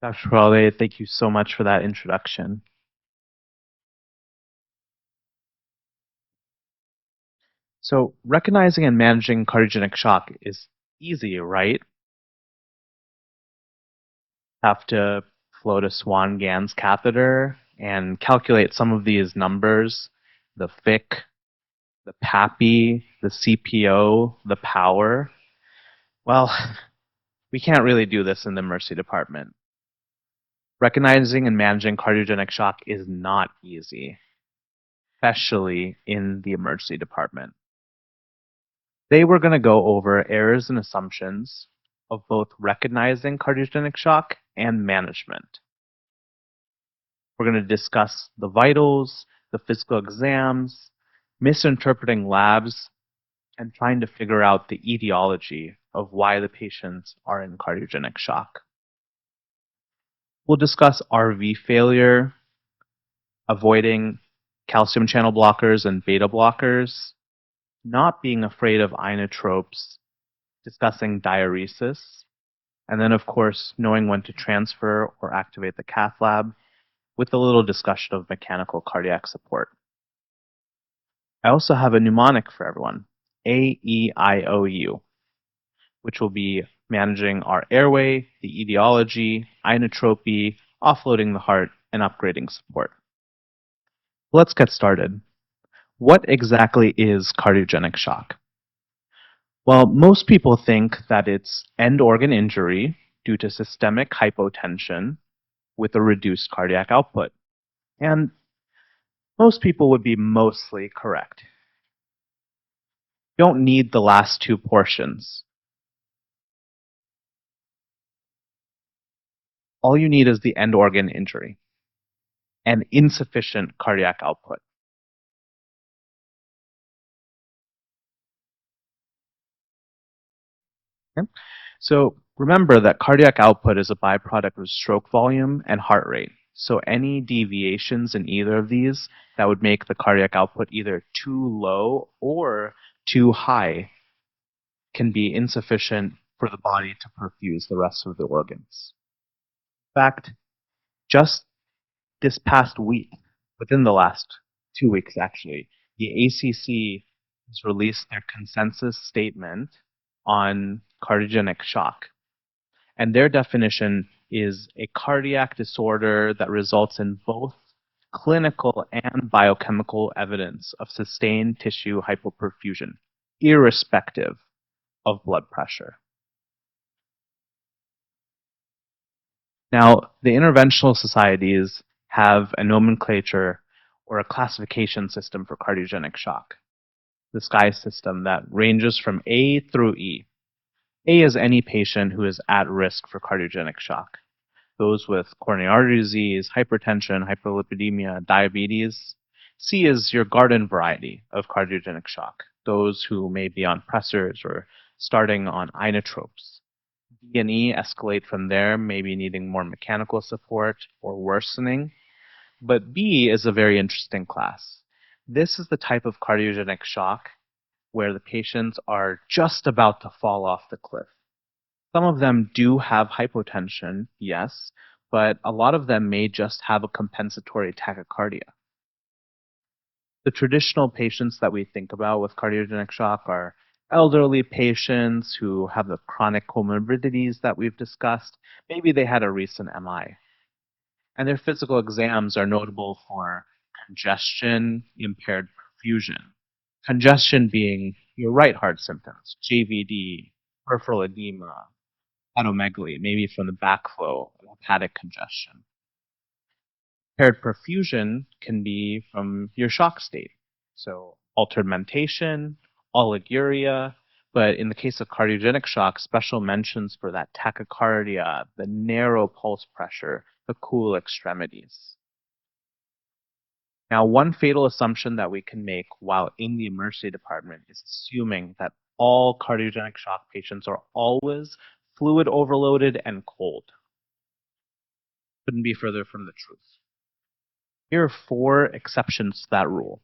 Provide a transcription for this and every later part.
Dr. Rohit, thank you so much for that introduction. So, recognizing and managing cardiogenic shock is easy, right? Have to float a Swan-Ganz catheter and calculate some of these numbers, the FIC, the PAPI, the CPO, the power. Well, we can't really do this in the emergency department. Recognizing and managing cardiogenic shock is not easy, especially in the emergency department. Today we're going to go over errors and assumptions of both recognizing cardiogenic shock and management. We're going to discuss the vitals, the physical exams, misinterpreting labs, and trying to figure out the etiology of why the patients are in cardiogenic shock. We'll discuss RV failure, avoiding calcium channel blockers and beta blockers, not being afraid of inotropes, discussing diuresis, and then, of course, knowing when to transfer or activate the cath lab with a little discussion of mechanical cardiac support. I also have a mnemonic for everyone, AEIOU, which will be managing our airway, the etiology, inotropy, offloading the heart, and upgrading support. Let's get started. What exactly is cardiogenic shock? Well, most people think that it's end organ injury due to systemic hypotension with a reduced cardiac output. And most people would be mostly correct. You don't need the last two portions. All you need is the end organ injury and insufficient cardiac output. Okay? So remember that cardiac output is a byproduct of stroke volume and heart rate. So any deviations in either of these that would make the cardiac output either too low or too high can be insufficient for the body to perfuse the rest of the organs. In fact, just this past week, within the last 2 weeks actually, the ACC has released their consensus statement on cardiogenic shock. And their definition is a cardiac disorder that results in both clinical and biochemical evidence of sustained tissue hypoperfusion, irrespective of blood pressure. Now, the interventional societies have a nomenclature or a classification system for cardiogenic shock, the SCI system that ranges from A through E. A is any patient who is at risk for cardiogenic shock. Those with coronary artery disease, hypertension, hyperlipidemia, diabetes. C is your garden variety of cardiogenic shock, those who may be on pressors or starting on inotropes. D and E escalate from there, maybe needing more mechanical support or worsening. But B is a very interesting class. This is the type of cardiogenic shock where the patients are just about to fall off the cliff. Some of them do have hypotension, yes, but a lot of them may just have a compensatory tachycardia. The traditional patients that we think about with cardiogenic shock are elderly patients who have the chronic comorbidities that we've discussed. Maybe they had a recent MI. And their physical exams are notable for congestion, impaired perfusion. Congestion being your right heart symptoms, JVD, peripheral edema, hepatomegaly, maybe from the backflow of hepatic congestion. Impaired perfusion can be from your shock state. So altered mentation, oliguria, but in the case of cardiogenic shock, special mentions for that tachycardia, the narrow pulse pressure, the cool extremities. Now, one fatal assumption that we can make while in the emergency department is assuming that all cardiogenic shock patients are always fluid overloaded and cold. Couldn't be further from the truth. Here are 4 exceptions to that rule.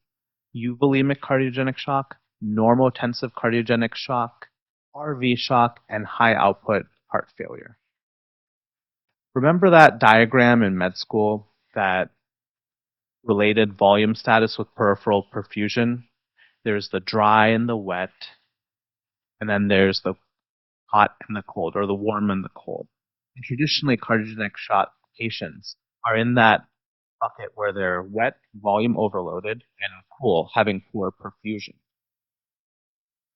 Euvolemic cardiogenic shock, normotensive cardiogenic shock, RV shock, and high output heart failure. Remember that diagram in med school that related volume status with peripheral perfusion? There's the dry and the wet, and then there's the hot and the cold, or the warm and the cold. And traditionally, cardiogenic shock patients are in that bucket where they're wet, volume overloaded, and cool, having poor perfusion.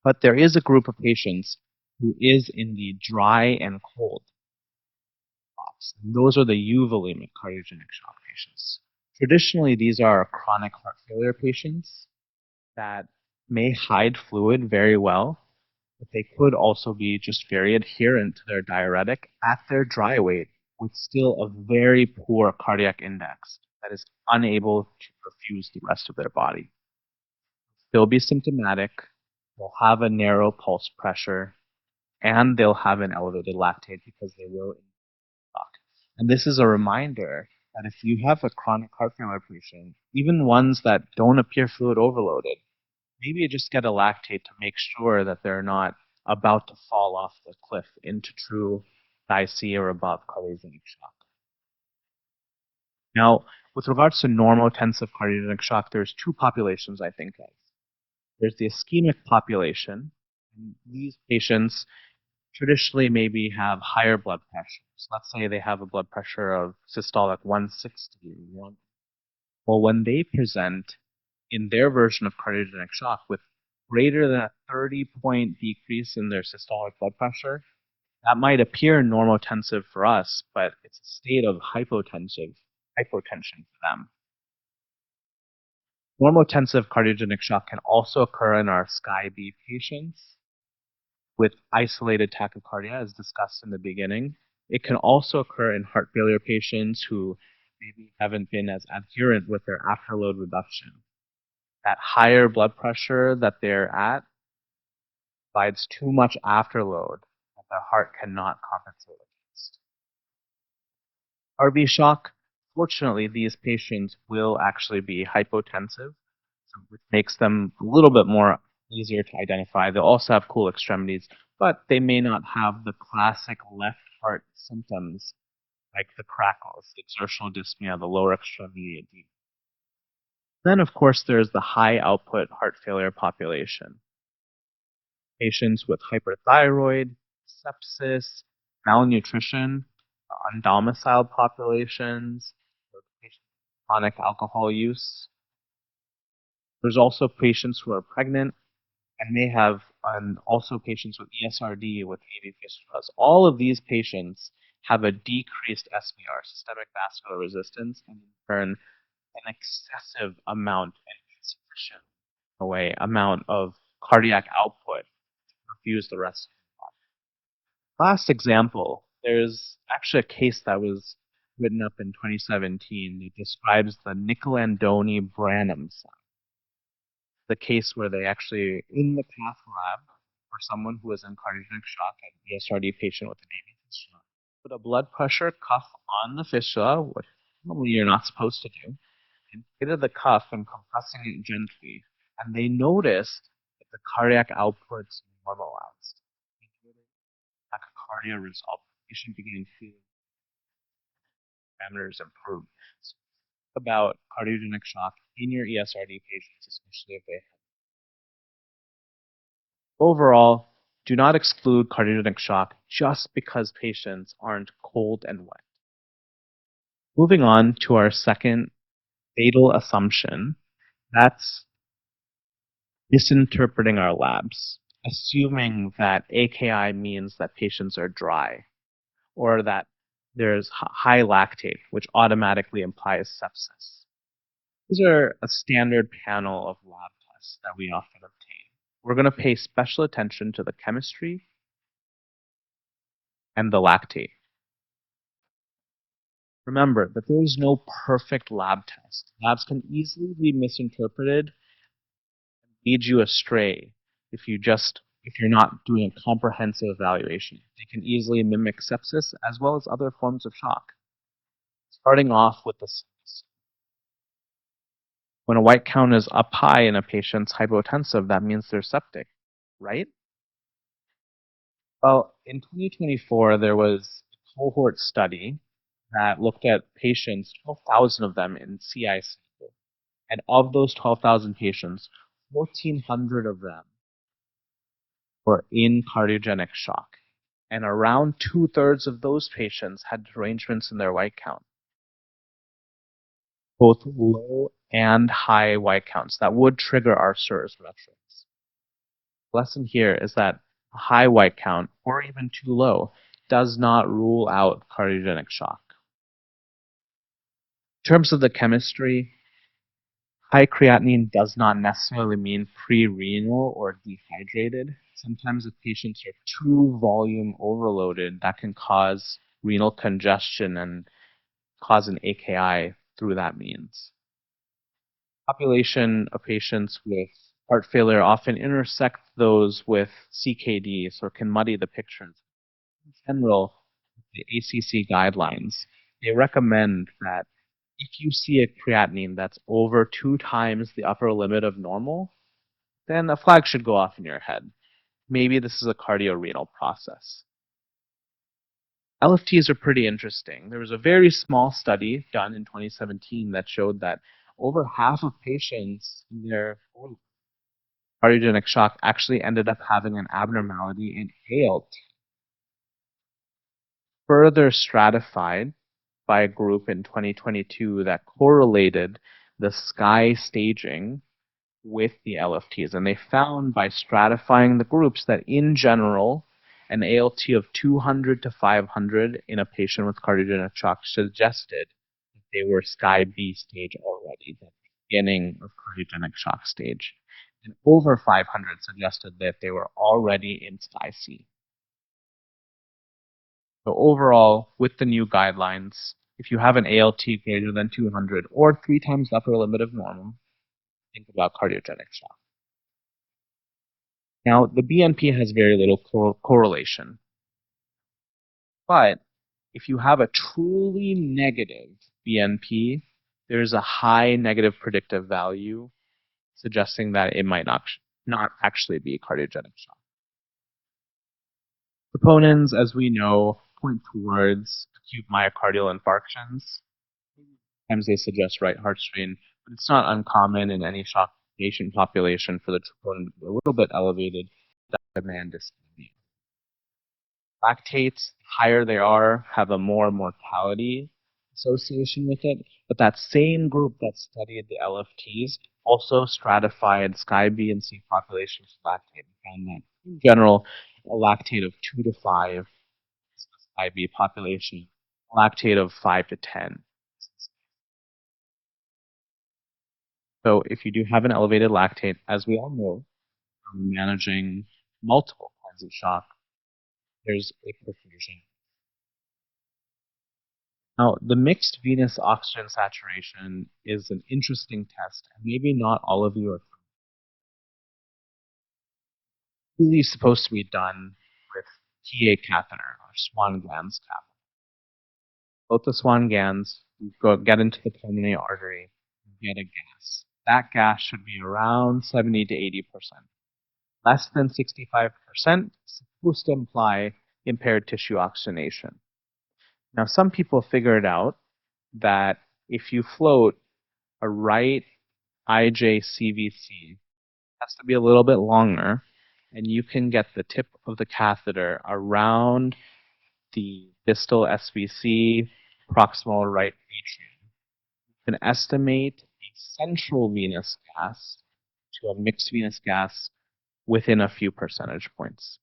But there is a group of patients who is in the dry and cold box. And those are the euvolemic cardiogenic shock patients. Traditionally, these are chronic heart failure patients that may hide fluid very well, but they could also be just very adherent to their diuretic at their dry weight with still a very poor cardiac index that is unable to perfuse the rest of their body. They'll be symptomatic, they'll have a narrow pulse pressure, and they'll have an elevated lactate because they will shock. And this is a reminder that if you have a chronic heart failure patient, even ones that don't appear fluid overloaded, maybe you just get a lactate to make sure that they're not about to fall off the cliff into true IC or above cardiogenic shock. Now, with regards to normotensive cardiogenic shock, there's two populations I think of. There's the ischemic population. And these patients traditionally maybe have higher blood pressure. So let's say they have a blood pressure of systolic 160. Well, when they present in their version of cardiogenic shock with greater than a 30-point decrease in their systolic blood pressure, that might appear normotensive for us, but it's a state of hypotension for them. Normotensive cardiogenic shock can also occur in our SCI-B patients with isolated tachycardia, as discussed in the beginning. It can also occur in heart failure patients who maybe haven't been as adherent with their afterload reduction. That higher blood pressure that they're at provides too much afterload that the heart cannot compensate against. RV shock, fortunately, these patients will actually be hypotensive, which makes them a little bit more easier to identify. They'll also have cool extremities, but they may not have the classic left heart symptoms like the crackles, the exertional dyspnea, the lower extremity edema. Then, of course, there's the high output heart failure population. Patients with hyperthyroid, sepsis, malnutrition, undomiciled populations, patients with chronic alcohol use. There's also patients who are pregnant and may have also patients with ESRD, with AV fistulas. All of these patients have a decreased SVR, systemic vascular resistance, and in turn, an excessive amount and insufficient amount of cardiac output to perfuse the rest of the body. Last example, there's actually a case that was written up in 2017 that describes the Nicolandoni-Branham sign. The case where they actually, in the cath lab, for someone who was in cardiogenic shock, an ESRD patient with an AV fistula, put a blood pressure cuff on the fistula, which normally you're not supposed to do, inflated the cuff and compressing it gently, and they noticed that the cardiac outputs normalized. Tachycardia resolved. The patient began feeling parameters improved. So about cardiogenic shock in your ESRD patients, especially if they have. Overall, do not exclude cardiogenic shock just because patients aren't cold and wet. Moving on to our second fatal assumption, that's misinterpreting our labs, assuming that AKI means that patients are dry, or that there's high lactate, which automatically implies sepsis. These are a standard panel of lab tests that we often obtain. We're going to pay special attention to the chemistry and the lactate. Remember that there is no perfect lab test. Labs can easily be misinterpreted and lead you astray if you're not doing a comprehensive evaluation. They can easily mimic sepsis as well as other forms of shock. Starting off with the sepsis. When a white count is up high in a patient's hypotensive, that means they're septic, right? Well, in 2024, there was a cohort study that looked at patients, 12,000 of them in CIC. And of those 12,000 patients, 1,400 of them were in cardiogenic shock. And around two-thirds of those patients had derangements in their white count, both low and high white counts that would trigger our SIRS metrics. The lesson here is that a high white count, or even too low, does not rule out cardiogenic shock. In terms of the chemistry, high creatinine does not necessarily mean pre-renal or dehydrated. Sometimes if patients are too volume overloaded, that can cause renal congestion and cause an AKI through that means. Population of patients with heart failure often intersect those with CKD, so it can muddy the pictures. In general, the ACC guidelines, they recommend that if you see a creatinine that's over 2 times the upper limit of normal, then a flag should go off in your head. Maybe this is a cardiorenal process. LFTs are pretty interesting. There was a very small study done in 2017 that showed that over half of patients in their cardiogenic shock actually ended up having an abnormality in ALT, further stratified by a group in 2022 that correlated the SKY staging with the LFTs. And they found by stratifying the groups that in general, an ALT of 200 to 500 in a patient with cardiogenic shock suggested that they were SKY B stage already, the beginning of cardiogenic shock stage. And over 500 suggested that they were already in SKY C. So overall, with the new guidelines, if you have an ALT greater than 200 or 3 times the upper limit of normal, think about cardiogenic shock. Now, the BNP has very little correlation. But if you have a truly negative BNP, there's a high negative predictive value suggesting that it might not actually be cardiogenic shock. Proponents, as we know, point towards acute myocardial infarctions. Sometimes they suggest right heart strain, but it's not uncommon in any shock patient population for the troponin to be a little bit elevated. That demand dyspnea. Lactates, higher they are, have a more mortality association with it. But that same group that studied the LFTs also stratified SKY B and C populations with lactate and found that in general, a lactate of 2 to 5 is the SKY B population, a lactate of 5 to 10. So if you do have an elevated lactate, as we all know, from managing multiple kinds of shock, there's a perfusion. Now, the mixed venous oxygen saturation is an interesting test, and maybe not all of you are really supposed to be done with TA catheter or Swan-Ganz catheter. Both the Swan-Ganz, you get into the pulmonary artery, you get a gas. That gas should be around 70 to 80%. Less than 65% is supposed to imply impaired tissue oxygenation. Now, some people figured out that if you float a right IJCVC, it has to be a little bit longer, and you can get the tip of the catheter around the distal SVC, proximal right atrium. You can estimate a central venous gas to a mixed venous gas within a few percentage points.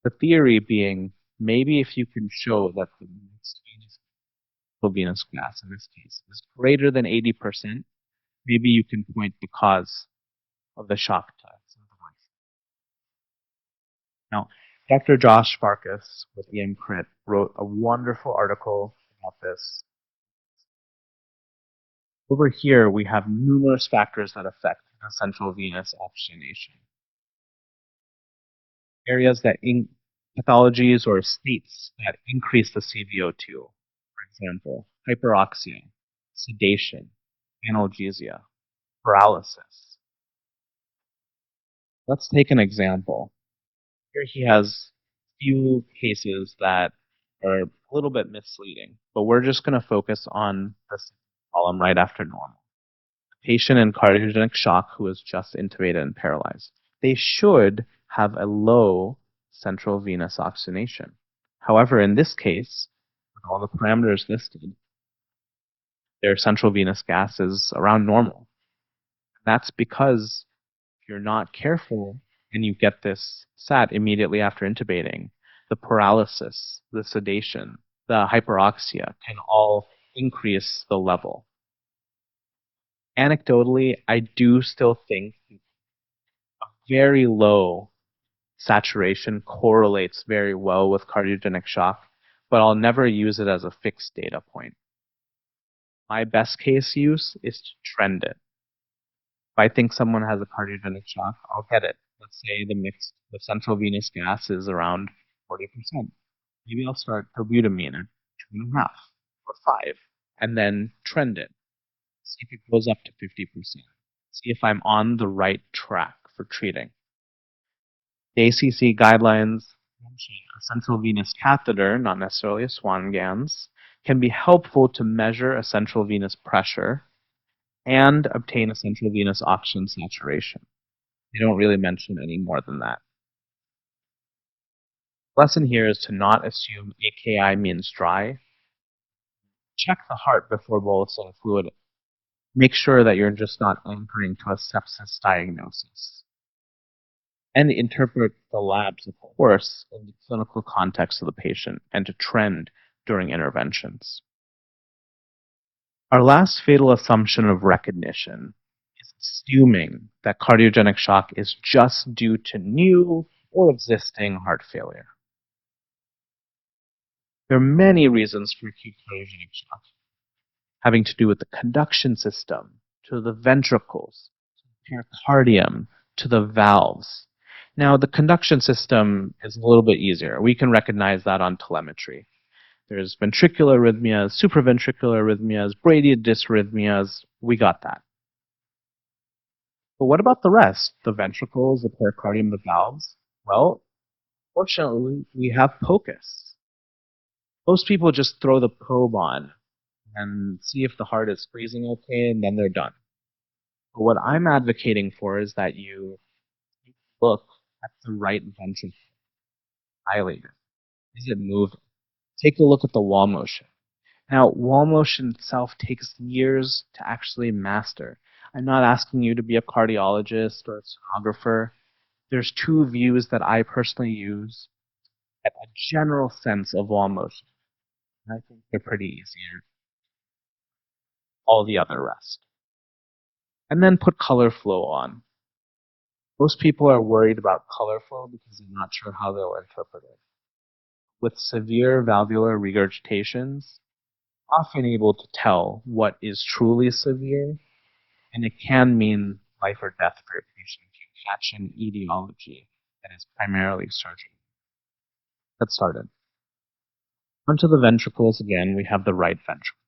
The theory being, maybe if you can show that the mixed venous gas in this case is greater than 80%, maybe you can point the cause of the shock to something like that. Now, Dr. Josh Farkas with EMCrit wrote a wonderful article about this. Over here, we have numerous factors that affect the central venous oxygenation. Areas that pathologies or states that increase the CVO2, for example, hyperoxia, sedation, analgesia, paralysis. Let's take an example. Here he has few cases that are a little bit misleading, but we're just going to focus on the column right after normal. Patient in cardiogenic shock who is just intubated and paralyzed. They should have a low central venous oxygenation. However, in this case, with all the parameters listed, their central venous gas is around normal. That's because if you're not careful and you get this SAT immediately after intubating, the paralysis, the sedation, the hyperoxia can all increase the level. Anecdotally, I do still think very low saturation correlates very well with cardiogenic shock, but I'll never use it as a fixed data point. My best case use is to trend it. If I think someone has a cardiogenic shock, I'll get it. Let's say the central venous gas is around 40%. Maybe I'll start dobutamine at 2.5 or 5, and then trend it. See if it goes up to 50%. See if I'm on the right track for treating. The ACC guidelines mention a central venous catheter, not necessarily a Swan-Ganz, can be helpful to measure a central venous pressure and obtain a central venous oxygen saturation. They don't really mention any more than that. The lesson here is to not assume AKI means dry. Check the heart before bolusing fluid. Make sure that you're just not anchoring to a sepsis diagnosis. And interpret the labs, of course, in the clinical context of the patient and to trend during interventions. Our last fatal assumption of recognition is assuming that cardiogenic shock is just due to new or existing heart failure. There are many reasons for acute cardiogenic shock, having to do with the conduction system, to the ventricles, to the pericardium, to the valves. Now, the conduction system is a little bit easier. We can recognize that on telemetry. There's ventricular arrhythmias, supraventricular arrhythmias, brachial dysrhythmias. We got that. But what about the rest? The ventricles, the pericardium, the valves? Well, fortunately, we have POCUS. Most people just throw the probe on and see if the heart is freezing okay, and then they're done. But what I'm advocating for is that you look at the right ventricle, dilate it. Is it moving? Take a look at the wall motion. Now, wall motion itself takes years to actually master. I'm not asking you to be a cardiologist or a sonographer. There's two views that I personally use at a general sense of wall motion. I think they're pretty easier. All the other rest. And then put color flow on. Most people are worried about color flow because they're not sure how they'll interpret it. With severe valvular regurgitations, often able to tell what is truly severe, and it can mean life or death for your patient if you catch an etiology that is primarily surgical. Let's start it. Onto the ventricles again, we have the right ventricle.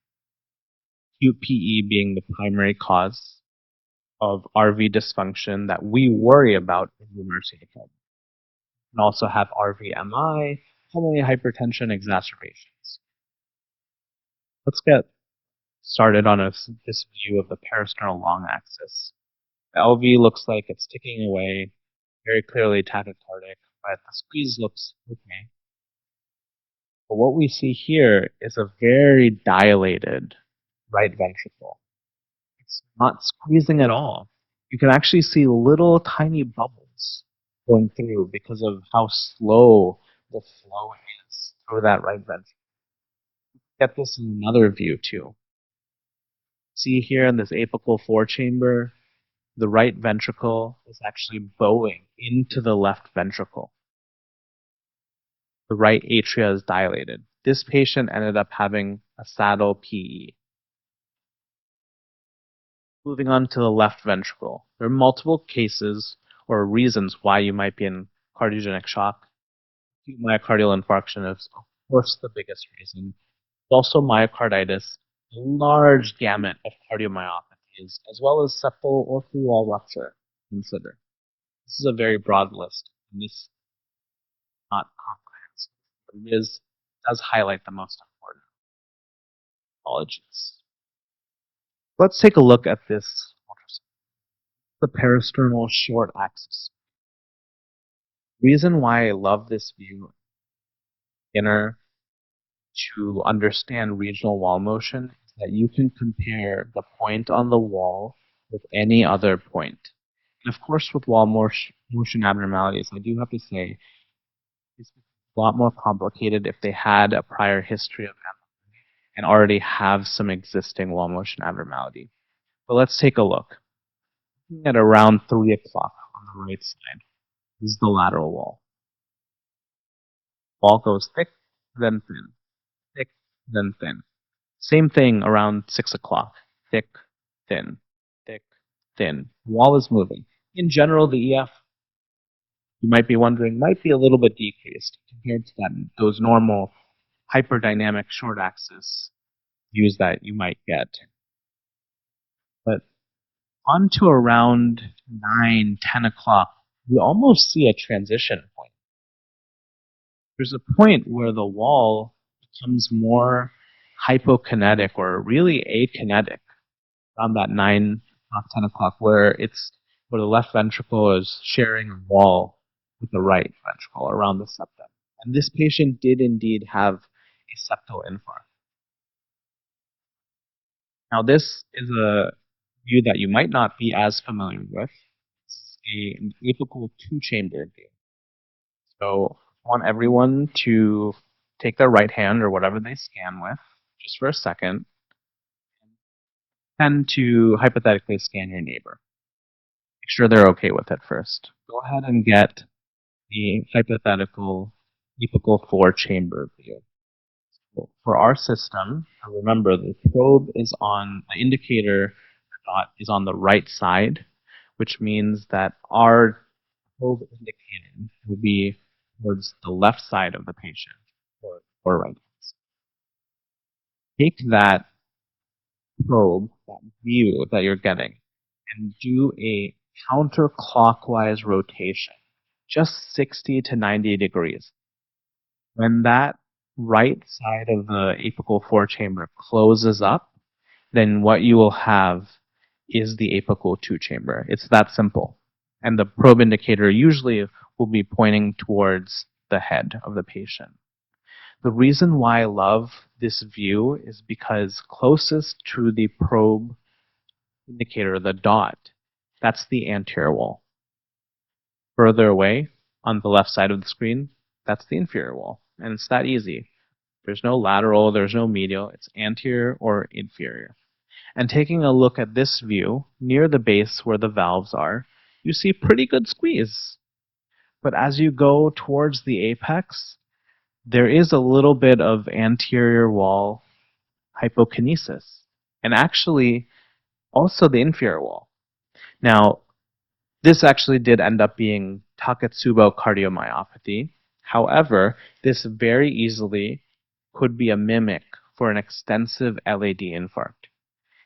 Acute PE being the primary cause of RV dysfunction that we worry about in the emergency department. We can also have RVMI, pulmonary hypertension exacerbations. Let's get started on this view of the peristernal long axis. The LV looks like it's ticking away, very clearly tachycardic, but the squeeze looks okay. But what we see here is a very dilated right ventricle. It's not squeezing at all. You can actually see little tiny bubbles going through because of how slow the flow is through that right ventricle. Get this in another view too. See here in this apical forechamber, the right ventricle is actually bowing into the left ventricle. The right atria is dilated. This patient ended up having a saddle PE. Moving on to the left ventricle. There are multiple cases or reasons why you might be in cardiogenic shock. Acute myocardial infarction is, of course, the biggest reason. Also myocarditis, a large gamut of cardiomyopathies, as well as septal or free wall rupture. Consider. This is a very broad list, and this is not comprehensive. It is does highlight the most important pathologies. Let's take a look at this ultrasound, the peristernal short axis. Reason why I love this view inner to understand regional wall motion is that you can compare the point on the wall with any other point. And of course, with wall motion abnormalities, I do have to say it's a lot more complicated if they had a prior history of and already have some existing wall motion abnormality. But let's take a look. At around 3 o'clock on the right side, this is the lateral wall. Wall goes thick, then thin, thick, then thin. Same thing around 6 o'clock. Thick, thin, thick, thin. Wall is moving. In general, the EF, you might be wondering, might be a little bit decreased compared to those normal hyperdynamic short axis views that you might get. But on to around 9, 10 o'clock, we almost see a transition point. There's a point where the wall becomes more hypokinetic or really akinetic around that 9 o'clock, 10 o'clock, where the left ventricle is sharing a wall with the right ventricle around the septum. And this patient did indeed have a septal infarct. Now, this is a view that you might not be as familiar with. It's an apical two-chambered view. So I want everyone to take their right hand or whatever they scan with, just for a second, and to hypothetically scan your neighbor. Make sure they're okay with it first. Go ahead and get the hypothetical apical four-chamber view. So for our system, remember the probe is on, the indicator dot is on the right side, which means that our probe indicated would be towards the left side of the patient, or right. Take that probe, that view that you're getting, and do a counterclockwise rotation, just 60 to 90 degrees. When that right side of the apical four-chamber closes up, then what you will have is the apical two-chamber. It's that simple. And the probe indicator usually will be pointing towards the head of the patient. The reason why I love this view is because closest to the probe indicator, the dot, that's the anterior wall. Further away, on the left side of the screen, that's the inferior wall. And it's that easy. There's no lateral, there's no medial, it's anterior or inferior. And taking a look at this view, near the base where the valves are, you see pretty good squeeze. But as you go towards the apex, there is a little bit of anterior wall hypokinesis, and actually also the inferior wall. Now, this actually did end up being Takotsubo cardiomyopathy. However, this very easily could be a mimic for an extensive LAD infarct.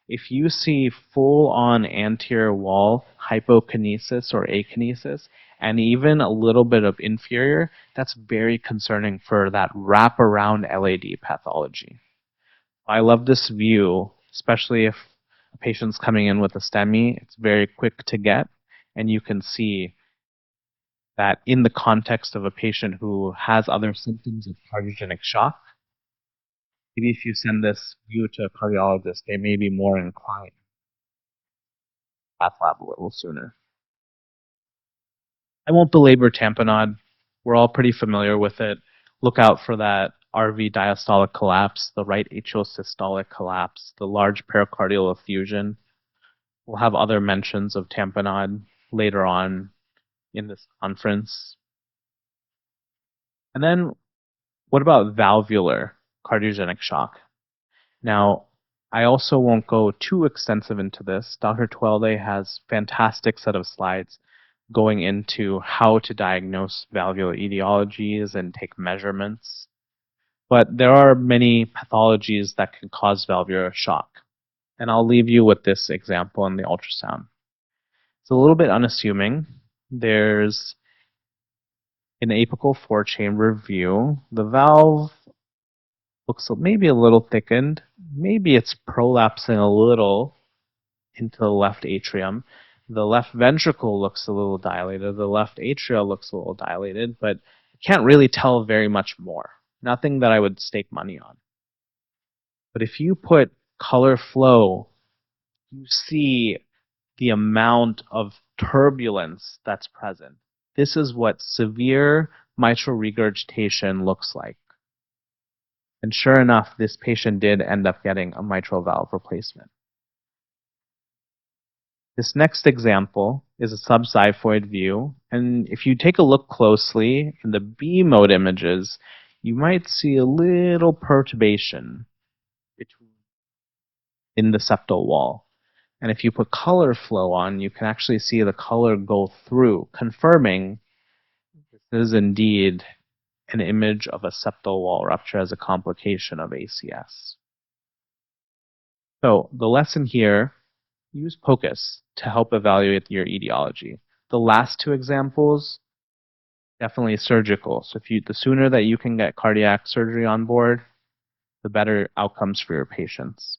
If you see full-on anterior wall hypokinesis or akinesis, and even a little bit of inferior, that's very concerning for that wraparound LAD pathology. I love this view, especially if a patient's coming in with a STEMI. It's very quick to get, and you can see that in the context of a patient who has other symptoms of cardiogenic shock, maybe if you send this view to a cardiologist, they may be more inclined to cath lab a little sooner. I won't belabor tamponade. We're all pretty familiar with it. Look out for that RV diastolic collapse, the right atrial systolic collapse, the large pericardial effusion. We'll have other mentions of tamponade later on in this conference. And then what about valvular cardiogenic shock? Now, I also won't go too extensive into this. Dr. Twelde has a fantastic set of slides going into how to diagnose valvular etiologies and take measurements. But there are many pathologies that can cause valvular shock. And I'll leave you with this example in the ultrasound. It's a little bit unassuming. There's an apical four-chamber view. The valve Looks maybe a little thickened. Maybe it's prolapsing a little into the left atrium. The left ventricle looks a little dilated. The left atria looks a little dilated, but I can't really tell very much more. Nothing that I would stake money on. But if you put color flow, you see the amount of turbulence that's present. This is what severe mitral regurgitation looks like. And sure enough, this patient did end up getting a mitral valve replacement. This next example is a subxiphoid view, and if you take a look closely in the B mode images, you might see a little perturbation in the septal wall. And if you put color flow on, you can actually see the color go through, confirming this is indeed an image of a septal wall rupture as a complication of ACS. So the lesson here, use POCUS to help evaluate your etiology. The last two examples, definitely surgical. So the sooner that you can get cardiac surgery on board, the better outcomes for your patients.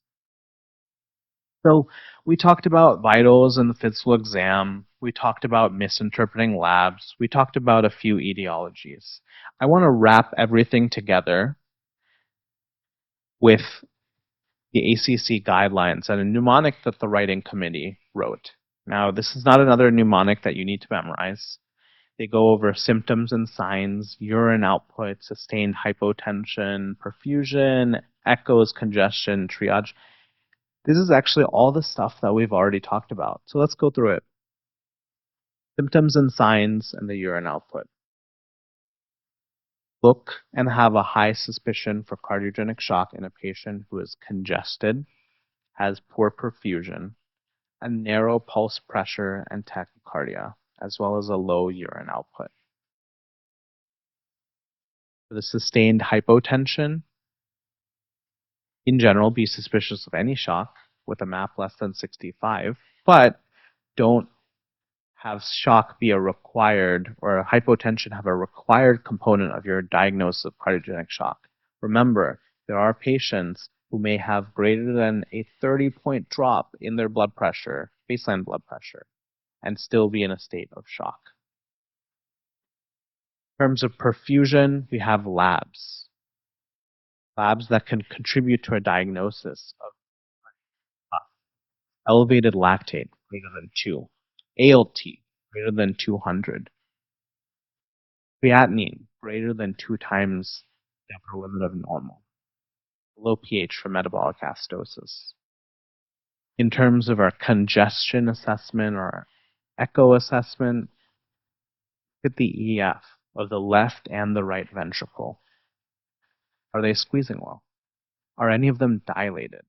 So we talked about vitals in the physical exam. We talked about misinterpreting labs. We talked about a few etiologies. I want to wrap everything together with the ACC guidelines and a mnemonic that the writing committee wrote. Now, this is not another mnemonic that you need to memorize. They go over symptoms and signs, urine output, sustained hypotension, perfusion, echoes, congestion, triage. This is actually all the stuff that we've already talked about. So let's go through it. Symptoms and signs and the urine output. Look and have a high suspicion for cardiogenic shock in a patient who is congested, has poor perfusion, a narrow pulse pressure and tachycardia, as well as a low urine output. For the sustained hypotension, in general, be suspicious of any shock with a MAP less than 65, but don't have shock be a required, or a hypotension have a required component of your diagnosis of cardiogenic shock. Remember, there are patients who may have greater than a 30-point drop in their blood pressure, baseline blood pressure, and still be in a state of shock. In terms of perfusion, we have labs. Labs that can contribute to a diagnosis of elevated lactate greater than 2, ALT greater than 200, creatinine greater than 2 times the upper limit of normal, low pH for metabolic acidosis. In terms of our congestion assessment or our echo assessment, look at the EF of the left and the right ventricle. Are they squeezing well? Are any of them dilated?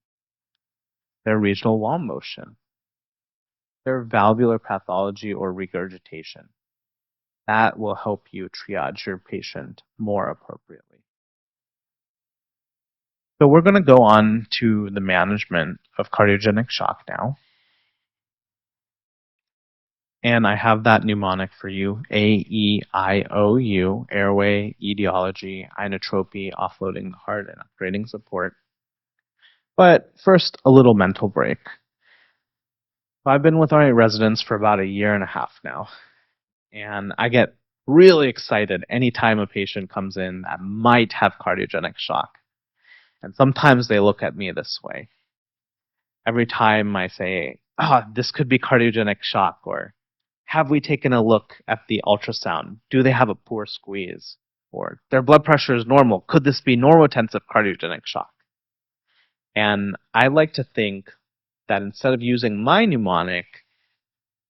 Their regional wall motion, their valvular pathology or regurgitation. That will help you triage your patient more appropriately. So we're going to go on to the management of cardiogenic shock now. And I have that mnemonic for you, AEIOU, airway, etiology, inotropy, offloading the heart, and upgrading support. But first, a little mental break. I've been with my residents for about 1.5 years now, and I get really excited anytime a patient comes in that might have cardiogenic shock. And sometimes they look at me this way. Every time I say, this could be cardiogenic shock, or have we taken a look at the ultrasound? Do they have a poor squeeze? Or their blood pressure is normal. Could this be normotensive cardiogenic shock? And I like to think that instead of using my mnemonic,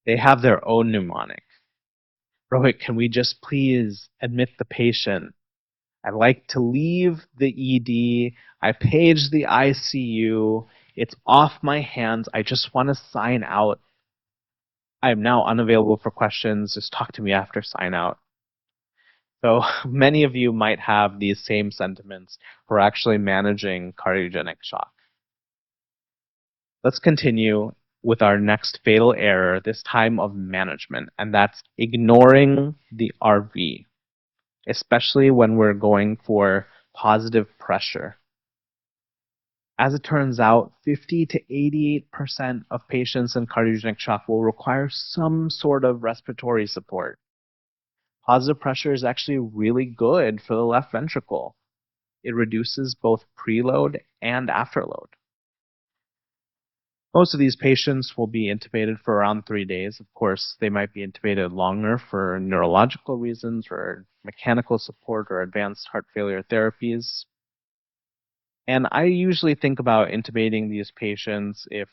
they have their own mnemonic. Rohit, can we just please admit the patient? I like to leave the ED. I page the ICU. It's off my hands. I just want to sign out. I am now unavailable for questions. Just talk to me after sign out. So many of you might have these same sentiments for actually managing cardiogenic shock. Let's continue with our next fatal error, this time of management, and that's ignoring the RV, especially when we're going for positive pressure. As it turns out, 50 to 88% of patients in cardiogenic shock will require some sort of respiratory support. Positive pressure is actually really good for the left ventricle. It reduces both preload and afterload. Most of these patients will be intubated for around 3 days. Of course, they might be intubated longer for neurological reasons or mechanical support or advanced heart failure therapies. And I usually think about intubating these patients if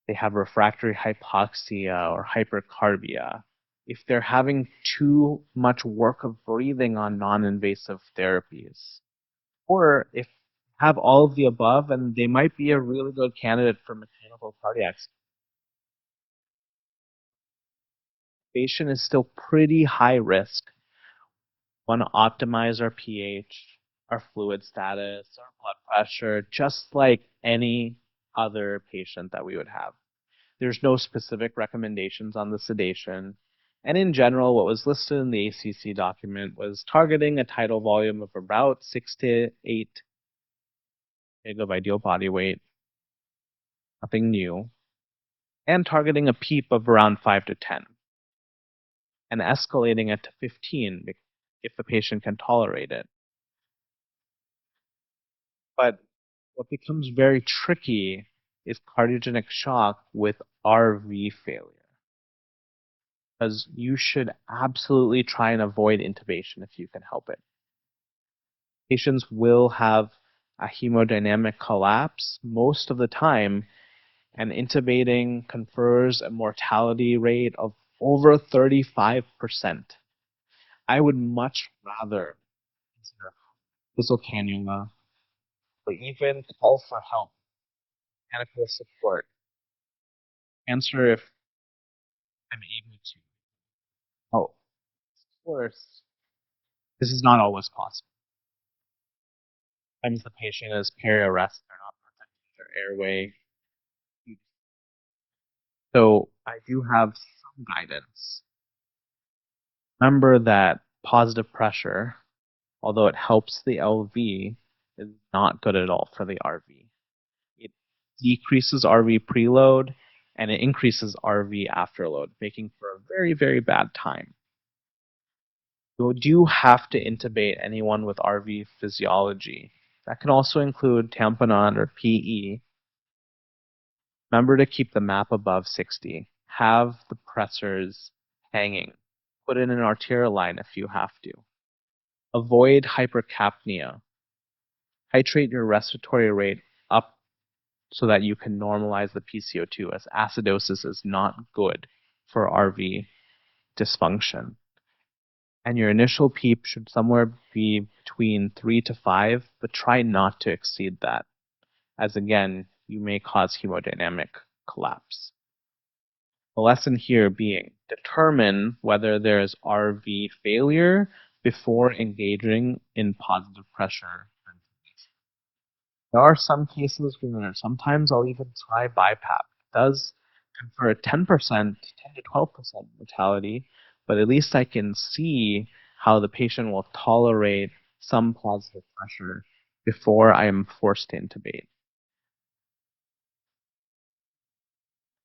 they have refractory hypoxia or hypercarbia, if they're having too much work of breathing on non-invasive therapies, or if they have all of the above and they might be a really good candidate for mechanical cardiac. Patient is still pretty high risk. Want to optimize our pH, our fluid status, our blood pressure, just like any other patient that we would have. There's no specific recommendations on the sedation. And in general, what was listed in the ACC document was targeting a tidal volume of about 6 to 8 mg of ideal body weight, nothing new, and targeting a PEEP of around 5 to 10, and escalating it to 15 if the patient can tolerate it. But what becomes very tricky is cardiogenic shock with RV failure, because you should absolutely try and avoid intubation if you can help it. Patients will have a hemodynamic collapse most of the time, and intubating confers a mortality rate of over 35%. I would much rather consider nasal cannula or even call for help, mechanical support, answer if I'm able to. Oh, of course, this is not always possible. Sometimes the patient is peri-arrest, they're not protecting their airway. So I do have some guidance. Remember that positive pressure, although it helps the LV, is not good at all for the RV. It decreases RV preload and it increases RV afterload, making for a very, very bad time. You do have to intubate anyone with RV physiology. That can also include tamponade or PE. Remember to keep the MAP above 60. Have the pressors hanging. Put in an arterial line if you have to. Avoid hypercapnia. Titrate your respiratory rate up so that you can normalize the PCO2, as acidosis is not good for RV dysfunction. And your initial PEEP should somewhere be between 3 to 5, but try not to exceed that, as again, you may cause hemodynamic collapse. The lesson here being determine whether there is RV failure before engaging in positive pressure. There are some cases where sometimes I'll even try BiPAP. It does confer a 10%, 10 to 12% mortality, but at least I can see how the patient will tolerate some positive pressure before I am forced to intubate.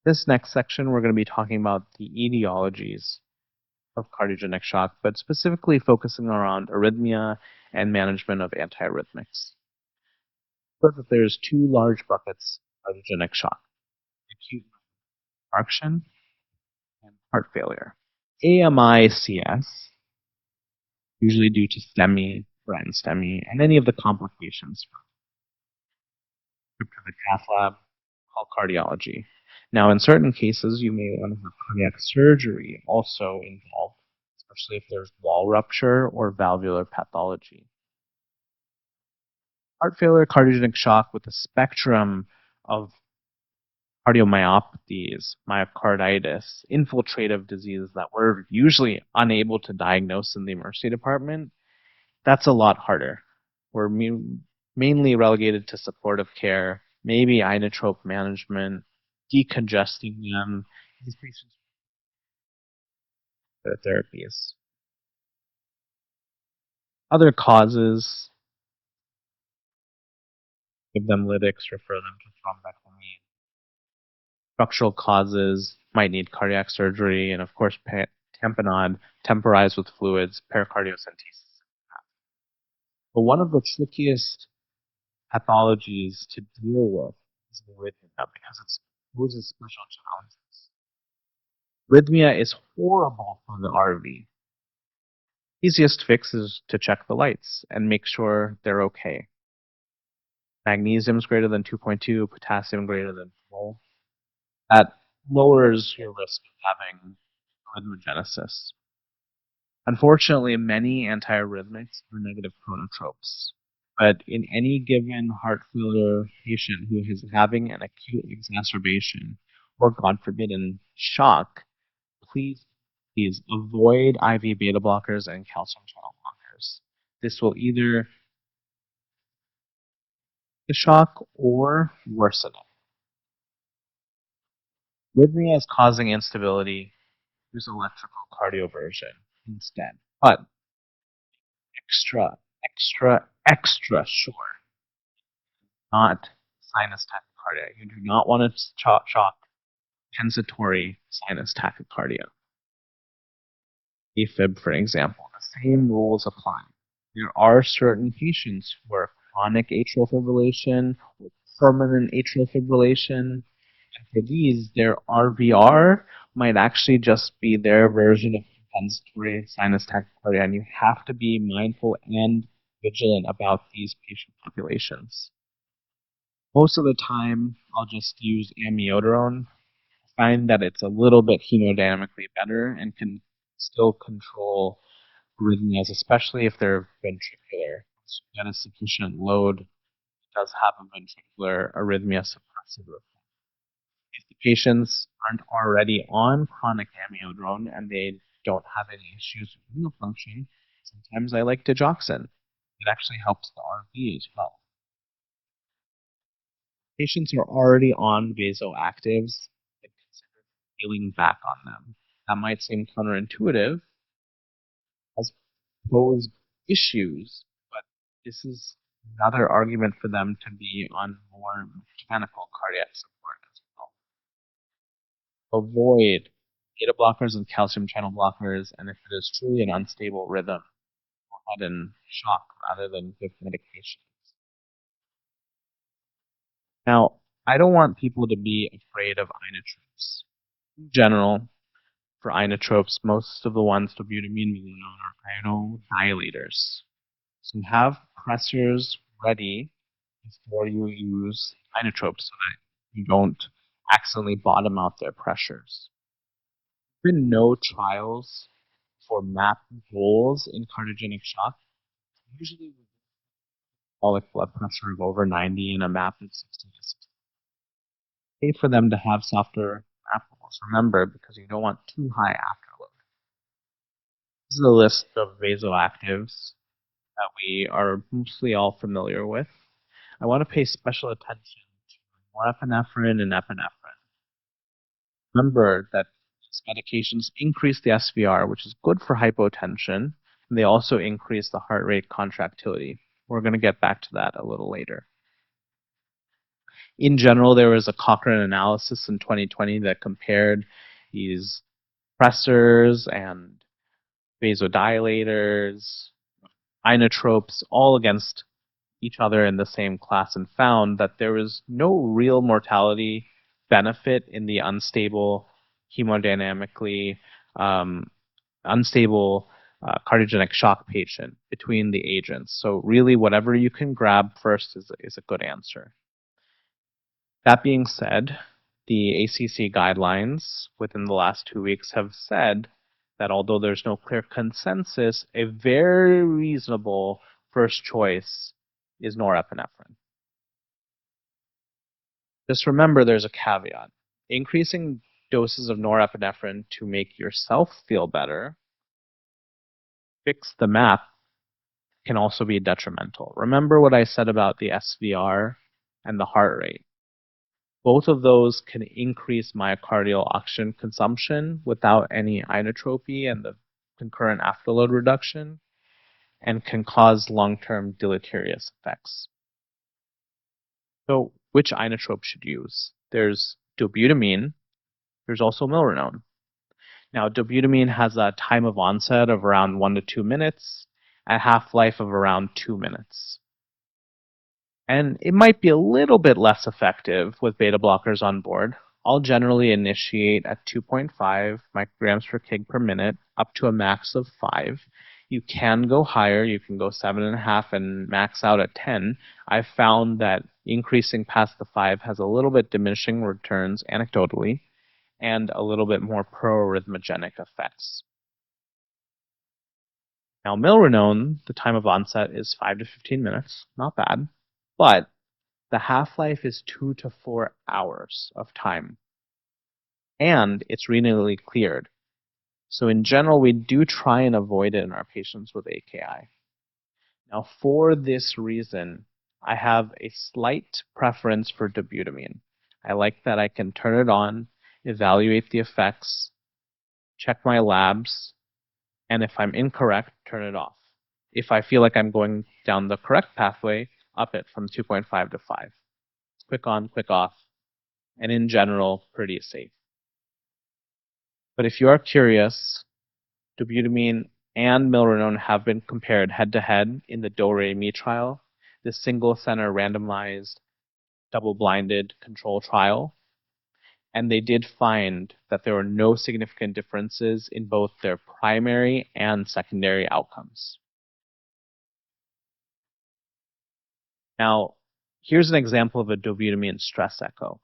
This next section, we're going to be talking about the etiologies of cardiogenic shock, but specifically focusing around arrhythmia and management of antiarrhythmics. But that there's two large buckets of cardiogenic shock: acute infarction and heart failure. AMI-CS, usually due to STEMI, Brand STEMI, and any of the complications from the cath lab, called cardiology. Now, in certain cases, you may want to have cardiac surgery also involved, especially if there's wall rupture or valvular pathology. Heart failure, cardiogenic shock with a spectrum of cardiomyopathies, myocarditis, infiltrative diseases that we're usually unable to diagnose in the emergency department, that's a lot harder. We're mainly relegated to supportive care, maybe inotrope management, decongesting them. These patients their therapies. Other causes give them lytics, refer them to thrombectomy. Structural causes might need cardiac surgery, and of course, tamponade, temporized with fluids, pericardiocentesis. But one of the trickiest pathologies to deal with is arrhythmia because it poses special challenges. Arrhythmia is horrible for the RV. Easiest fix is to check the lights and make sure they're okay. Magnesium is greater than 2.2, potassium greater than 4. That lowers your risk of having arrhythmogenesis. Unfortunately, many antiarrhythmics are negative chronotropes. But in any given heart failure patient who is having an acute exacerbation or, God forbid, in shock, please avoid IV beta blockers and calcium channel blockers. This will either the shock or worsen it. Arrhythmia is causing instability. Use electrical cardioversion instead. But extra sure, not sinus tachycardia. You do not want to shock compensatory sinus tachycardia. AFib, for example, the same rules apply. There are certain patients who are chronic atrial fibrillation or permanent atrial fibrillation. And for these, their RVR might actually just be their version of compensatory sinus tachycardia, and you have to be mindful and vigilant about these patient populations. Most of the time, I'll just use amiodarone. I find that it's a little bit hemodynamically better and can still control arrhythmias, especially if they're ventricular. So you get a sufficient load, it does have a ventricular arrhythmia suppressive effect. If the patients aren't already on chronic amiodarone and they don't have any issues with renal function, sometimes I like digoxin. It actually helps the RV as well. Patients are already on vasoactives and consider scaling back on them. That might seem counterintuitive, as pose issues, but this is another argument for them to be on more mechanical cardiac support as well. Avoid beta blockers and calcium channel blockers, and if it is truly an unstable rhythm, go ahead and shock rather than give medications. Now, I don't want people to be afraid of inotropes. In general, for inotropes, most of the ones to butamine melanone are inodilators. So have pressors ready before you use inotropes so that you don't accidentally bottom out their pressures. There have been no trials for MAP goals in cardiogenic shock. Usually systolic blood pressure of over 90 and a MAP of 60 to 60. Okay for them to have softer MAP goals. Remember, because you don't want too high afterload. This is a list of vasoactives that we are mostly all familiar with. I want to pay special attention to norepinephrine and epinephrine. Remember that these medications increase the SVR, which is good for hypotension, and they also increase the heart rate contractility. We're going to get back to that a little later. In general, there was a Cochrane analysis in 2020 that compared these pressors and vasodilators, inotropes, all against each other in the same class and found that there was no real mortality benefit in the unstable, hemodynamically unstable cardiogenic shock patient between the agents. So really, whatever you can grab first is a good answer. That being said, the ACC guidelines within the last 2 weeks have said that although there's no clear consensus, a very reasonable first choice is norepinephrine. Just remember there's a caveat. Increasing doses of norepinephrine to make yourself feel better, fix the MAP, can also be detrimental. Remember what I said about the SVR and the heart rate. Both of those can increase myocardial oxygen consumption without any inotropy and the concurrent afterload reduction, and can cause long-term deleterious effects. So which inotrope should you use? There's dobutamine, there's also milrinone. Now, dobutamine has a time of onset of around 1 to 2 minutes, a half-life of around 2 minutes. And it might be a little bit less effective with beta blockers on board. I'll generally initiate at 2.5 micrograms per kg per minute up to a max of 5. You can go higher. You can go 7.5 and max out at 10. I've found that increasing past the 5 has a little bit diminishing returns anecdotally and a little bit more pro-arrhythmogenic effects. Now, milrinone, the time of onset is 5 to 15 minutes. Not bad. But the half-life is 2 to 4 hours of time. And it's renally cleared. So in general, we do try and avoid it in our patients with AKI. Now, for this reason, I have a slight preference for dobutamine. I like that I can turn it on, evaluate the effects, check my labs, and if I'm incorrect, turn it off. If I feel like I'm going down the correct pathway, up it from 2.5 to 5. Quick on, quick off, and in general, pretty safe. But if you are curious, dobutamine and milrinone have been compared head-to-head in the Do-Re-Mi trial, the single-center randomized, double-blinded control trial, and they did find that there were no significant differences in both their primary and secondary outcomes. Now, here's an example of a dobutamine stress echo.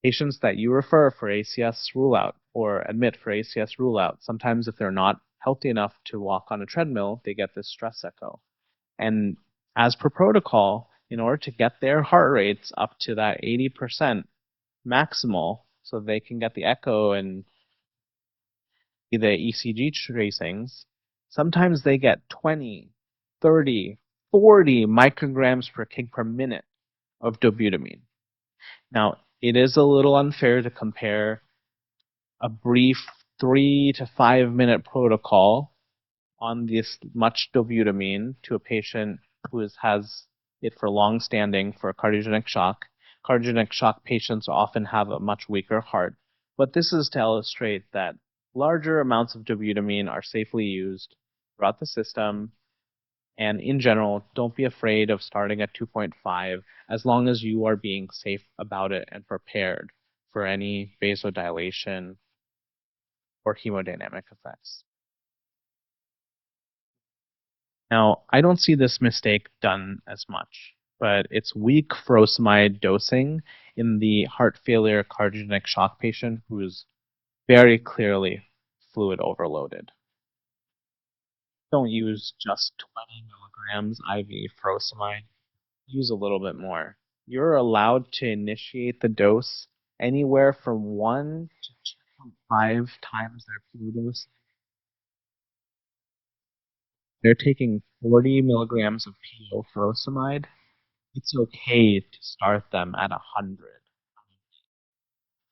Patients that you refer for ACS rule-out or admit for ACS rule-out, sometimes if they're not healthy enough to walk on a treadmill, they get this stress echo. And as per protocol, in order to get their heart rates up to that 80% maximal so they can get the echo and the ECG tracings, sometimes they get 20, 30, 40 micrograms per kg per minute of dobutamine. Now, it is a little unfair to compare a brief 3 to 5 minute protocol on this much dobutamine to a patient who has it for long standing for cardiogenic shock. Cardiogenic shock patients often have a much weaker heart. But this is to illustrate that larger amounts of dobutamine are safely used throughout the system. And in general, don't be afraid of starting at 2.5 as long as you are being safe about it and prepared for any vasodilation or hemodynamic effects. Now, I don't see this mistake done as much, but it's weak furosemide dosing in the heart failure cardiogenic shock patient who is very clearly fluid overloaded. Don't use just 20 milligrams IV furosemide. Use a little bit more. You're allowed to initiate the dose anywhere from 1 to 2.5 times their fluid dose. They're taking 40 milligrams of PO furosemide. It's okay to start them at 100.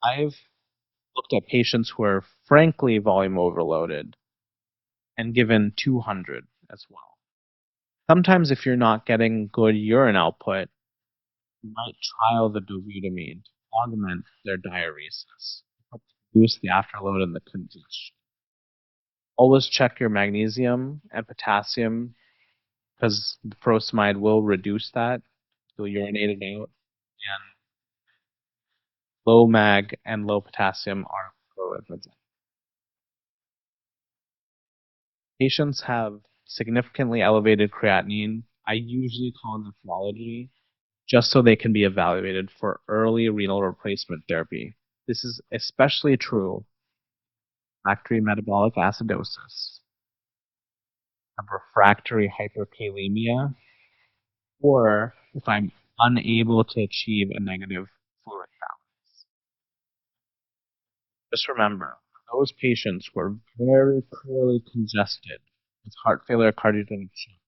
I've looked at patients who are frankly volume overloaded and given 200 as well. Sometimes if you're not getting good urine output, you might trial the dobutamine to augment their diuresis, reduce the afterload and the congestion. Always check your magnesium and potassium because the furosemide will reduce that. You'll urinate it out. And low mag and low potassium are pro-arrhythmogenic. Patients have significantly elevated creatinine. I usually call nephrology just so they can be evaluated for early renal replacement therapy. This is especially true refractory metabolic acidosis, of refractory hyperkalemia, or if I'm unable to achieve a negative fluid balance. Just remember, those patients who are very clearly congested with heart failure, cardiogenic shock,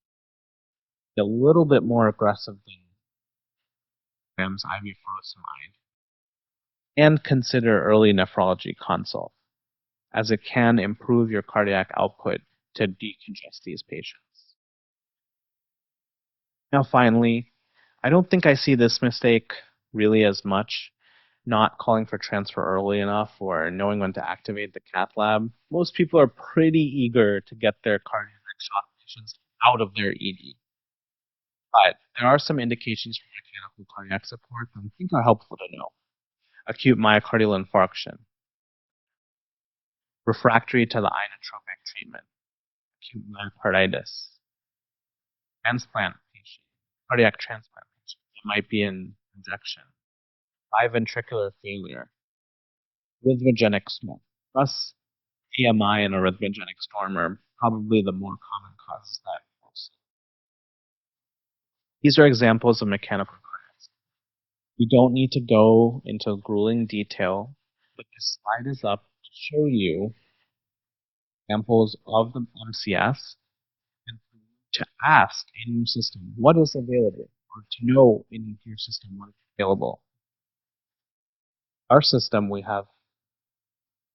a little bit more aggressive than IV furosemide, and consider early nephrology consult, as it can improve your cardiac output to decongest these patients. Now, finally, I don't think I see this mistake really as much, not calling for transfer early enough or knowing when to activate the cath lab. Most people are pretty eager to get their cardiac shock patients out of their ED. But there are some indications for mechanical cardiac support that I think are helpful to know. Acute myocardial infarction, refractory to the inotropic treatment, acute myocarditis, transplant patient, cardiac transplant patient. It might be an injection, biventricular failure, arrhythmogenic storm. Thus, AMI and arrhythmogenic storm are probably the more common causes that we'll see. These are examples of mechanical cardiac. We don't need to go into grueling detail, but this slide is up to show you examples of the MCS and to ask in your system what is available, or to know in your system what is available. Our system, we have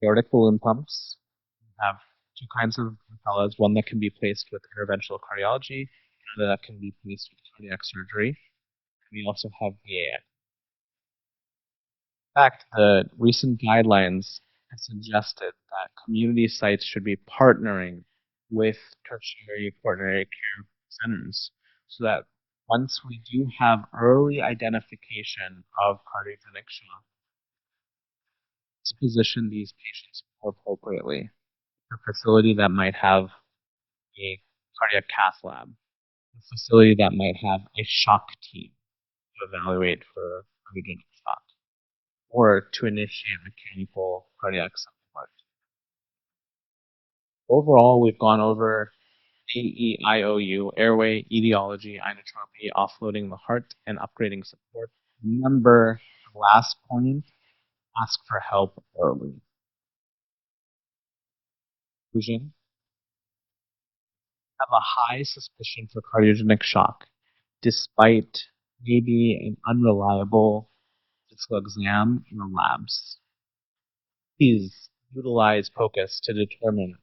aortic balloon pumps. We have two kinds of impellas, one that can be placed with interventional cardiology, another that can be placed with cardiac surgery. We also have VAF. In fact, the recent guidelines have suggested that community sites should be partnering with tertiary coronary care centers so that once we do have early identification of cardiogenic shock, let's position these patients more appropriately. A facility that might have a cardiac cath lab, a facility that might have a shock team to evaluate for cardiogenic shock, or to initiate mechanical cardiac support. Overall, we've gone over AEIOU, airway, etiology, inotropy, offloading the heart, and upgrading support. Remember, the last point, ask for help early. Conclusion, have a high suspicion for cardiogenic shock, despite maybe an unreliable physical exam in the labs. Please utilize POCUS to determine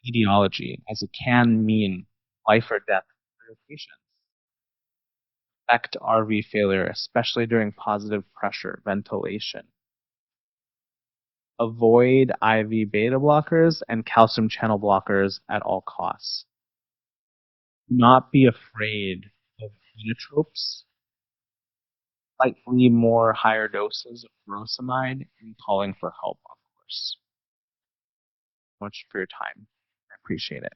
etiology, as it can mean life or death for your patients. Expect RV failure, especially during positive pressure ventilation. Avoid IV beta blockers and calcium channel blockers at all costs. Do not be afraid of inotropes, slightly more higher doses of furosemide, and calling for help, of course. Much for your time. I appreciate it.